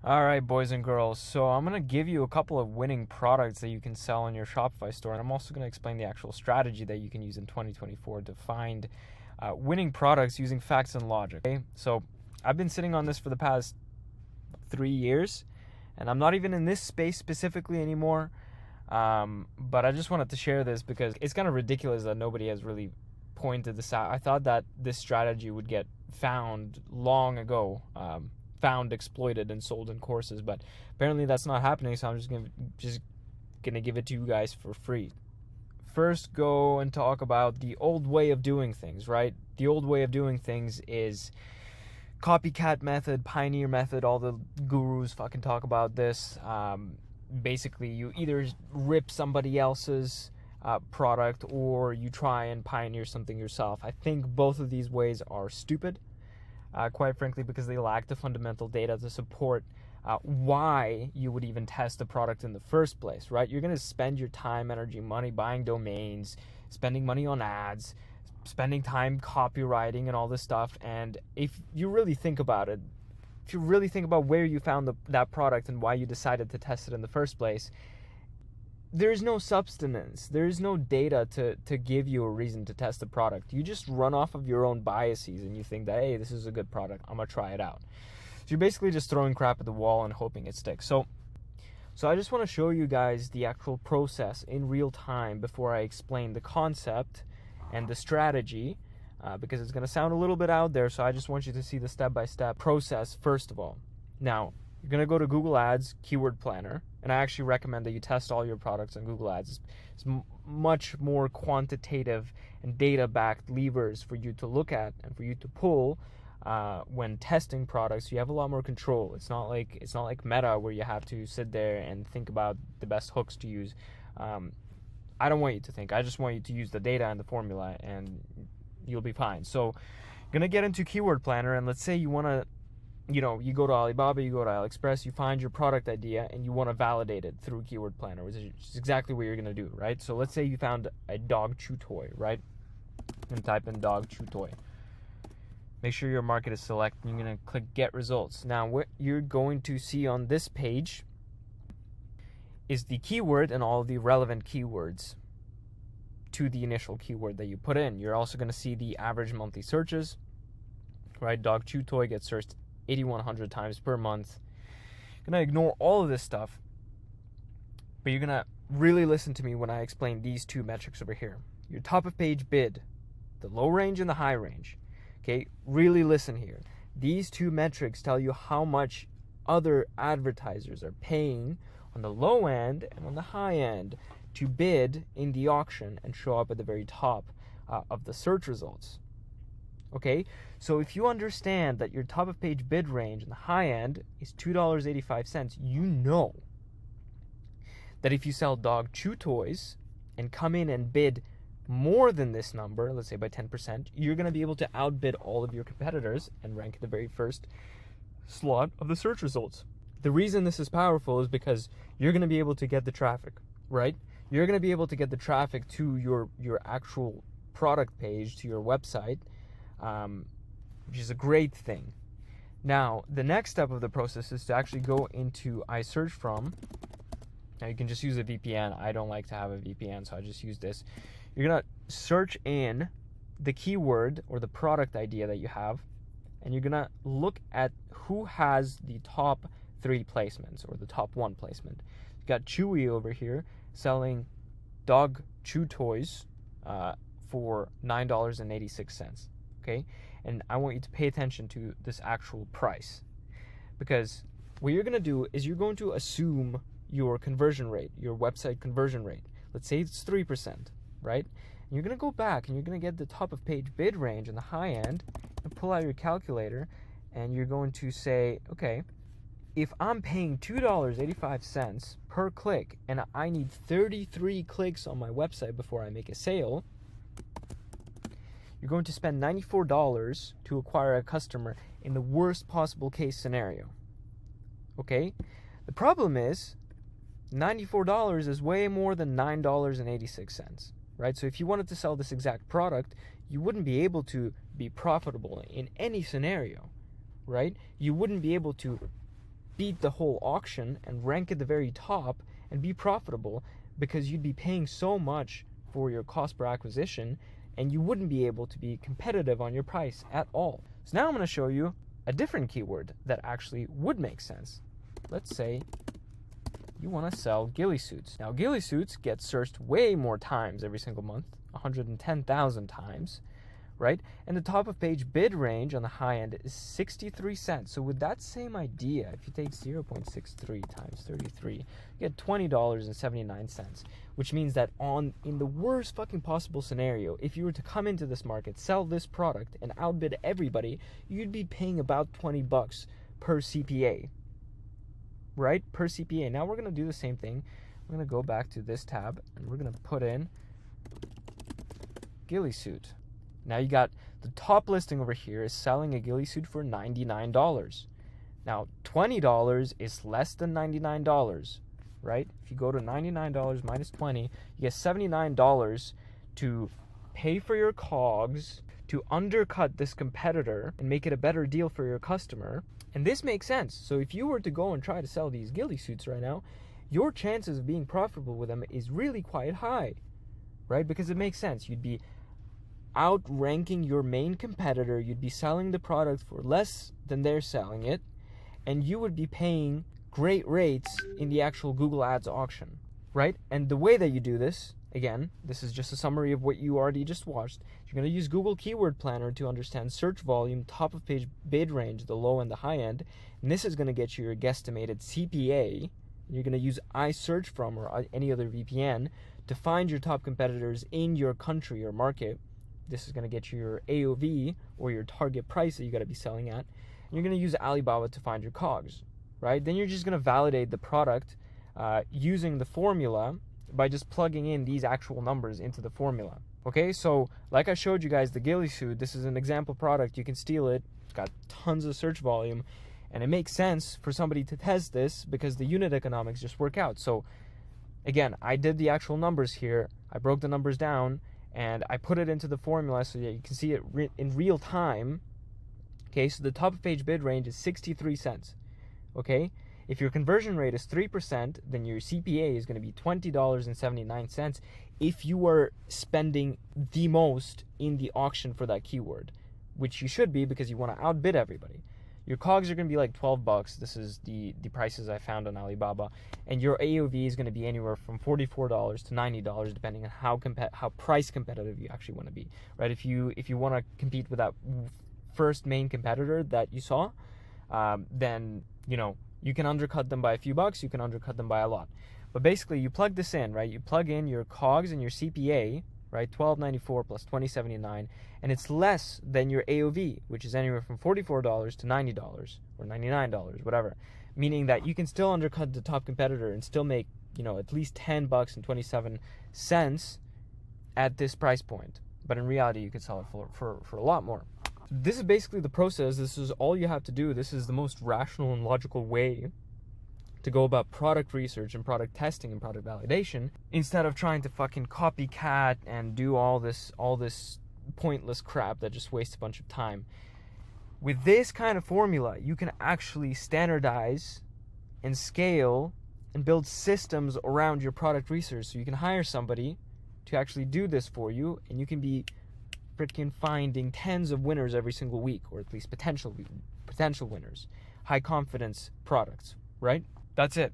All right, boys and girls. So I'm going to give you a couple of winning products that you can sell in your Shopify store. And I'm also going to explain the actual strategy that you can use in 2024 to find winning products using facts and logic. Okay? So I've been sitting on this for the past 3 years, and I'm not even in this space specifically anymore. But I just wanted to share this because it's kind of ridiculous that nobody has really pointed this out. I thought that this strategy would get found long ago. Found, exploited, and sold in courses, but apparently that's not happening, so I'm just gonna give it to you guys for free. First, go and talk about the old way of doing things, right? The old way of doing things is copycat method, pioneer method. All the gurus fucking talk about this. Basically, you either rip somebody else's product or you try and pioneer something yourself. I think both of these ways are stupid. Quite frankly, because they lack the fundamental data to support why you would even test the product in the first place, right? You're going to spend your time, energy, money buying domains, spending money on ads, spending time copywriting and all this stuff. And if you really think about it, if you really think about where you found that product and why you decided to test it in the first place, there's no substance, there's no data to give you a reason to test the product. You just run off of your own biases and you think that, hey, this is a good product, I'm gonna try it out. So you're basically just throwing crap at the wall and hoping it sticks. So I just want to show you guys the actual process in real time before I explain the concept and the strategy, because it's gonna sound a little bit out there. So I just want you to see the step-by-step process first of all. Now, you're going to go to Google Ads Keyword Planner, and I actually recommend that you test all your products on Google Ads. It's much more quantitative and data-backed levers for you to look at and for you to pull when testing products. You have a lot more control. It's not like Meta where you have to sit there and think about the best hooks to use. I don't want you to think. I just want you to use the data and the formula, and you'll be fine. So you're going to get into Keyword Planner, and let's say you want to, you go to Alibaba, you go to AliExpress, you find your product idea, and you want to validate it through Keyword Planner, which is exactly what you're going to do, right? So let's say you found a dog chew toy, right? And type in dog chew toy. Make sure your market is selected, and you're going to click Get Results. Now, what you're going to see on this page is the keyword and all the relevant keywords to the initial keyword that you put in. You're also going to see the average monthly searches, right? Dog chew toy gets searched 8,100 times per month. You're going to ignore all of this stuff, but you're going to really listen to me when I explain these two metrics over here. Your top of page bid, the low range and the high range. Okay, really listen here. These two metrics tell you how much other advertisers are paying on the low end and on the high end to bid in the auction and show up at the very top of the search results. Okay, so if you understand that your top of page bid range in the high end is $2.85, you know that if you sell dog chew toys and come in and bid more than this number, let's say by 10%, you're going to be able to outbid all of your competitors and rank at the very first slot of the search results. The reason this is powerful is because you're going to be able to get the traffic, right? You're going to be able to get the traffic to your actual product page, to your website, which is a great thing. Now, the next step of the process is to actually go into iSearch from. Now, you can just use a VPN. I don't like to have a VPN, so I just use this. You're going to search in the keyword or the product idea that you have, and you're going to look at who has the top 3 placements or the top 1 placement. You've got Chewy over here selling dog chew toys for $9.86. Okay, and I want you to pay attention to this actual price, because what you're going to do is you're going to assume your conversion rate, your website conversion rate. Let's say it's 3%, right? And you're going to go back and you're going to get the top of page bid range on the high end and pull out your calculator, and you're going to say, okay, if I'm paying $2.85 per click and I need 33 clicks on my website before I make a sale, you're going to spend $94 to acquire a customer in the worst possible case scenario. Okay? The problem is $94 is way more than $9.86, right? So if you wanted to sell this exact product, you wouldn't be able to be profitable in any scenario, right? You wouldn't be able to beat the whole auction and rank at the very top and be profitable, because you'd be paying so much for your cost per acquisition and you wouldn't be able to be competitive on your price at all. So now I'm going to show you a different keyword that actually would make sense. Let's say you want to sell ghillie suits. Now, ghillie suits get searched way more times every single month, 110,000 times, right? And the top of page bid range on the high end is 63 cents. So with that same idea, if you take 0.63 times 33, you get $20.79, which means that in the worst fucking possible scenario, if you were to come into this market, sell this product and outbid everybody, you'd be paying about $20 per CPA, right? Per CPA. Now we're going to do the same thing. We're going to go back to this tab and we're going to put in ghillie suit. Now you got the top listing over here is selling a ghillie suit for $99. Now $20 is less than $99, right? If you go to $99 minus 20, you get $79 to pay for your cogs, to undercut this competitor and make it a better deal for your customer. And this makes sense. So if you were to go and try to sell these ghillie suits right now, your chances of being profitable with them is really quite high, right? Because it makes sense. You'd be outranking your main competitor, you'd be selling the product for less than they're selling it, and you would be paying great rates in the actual Google Ads auction, right? And the way that you do this, again, this is just a summary of what you already just watched. You're going to use Google Keyword Planner to understand search volume, top of page bid range, the low and the high end, and this is going to get you your guesstimated CPA. You're going to use iSearch or any other VPN to find your top competitors in your country or market. This is going to get you your AOV, or your target price that you got to be selling at. And you're going to use Alibaba to find your cogs, right? Then you're just going to validate the product using the formula by just plugging in these actual numbers into the formula. Okay, so like I showed you guys, the ghillie suit, this is an example product. You can steal it. It's got tons of search volume. And it makes sense for somebody to test this because the unit economics just work out. So again, I did the actual numbers here. I broke the numbers down. And I put it into the formula so that you can see it in real time. Okay, so the top of page bid range is 63 cents. Okay, if your conversion rate is 3%, then your CPA is going to be $20.79 if you are spending the most in the auction for that keyword, which you should be because you want to outbid everybody. Your cogs are going to be like $12. This is the prices I found on Alibaba. And your AOV is going to be anywhere from $44 to $90, depending on how price competitive you actually want to be, right? If you want to compete with that first main competitor that you saw, then, you can undercut them by a few bucks, you can undercut them by a lot. But basically, you plug this in, right? You plug in your cogs and your CPA, right? $12.94 plus $20.79, and it's less than your AOV, which is anywhere from $44 to $90 or $99, whatever. Meaning that you can still undercut the top competitor and still make, at least $10.27 at this price point. But in reality, you could sell it for a lot more. This is basically the process. This is all you have to do. This is the most rational and logical way to go about product research and product testing and product validation, instead of trying to fucking copycat and do all this pointless crap that just wastes a bunch of time. With this kind of formula, you can actually standardize and scale and build systems around your product research. So you can hire somebody to actually do this for you, and you can be freaking finding tens of winners every single week, or at least potential winners, high confidence products, right? That's it.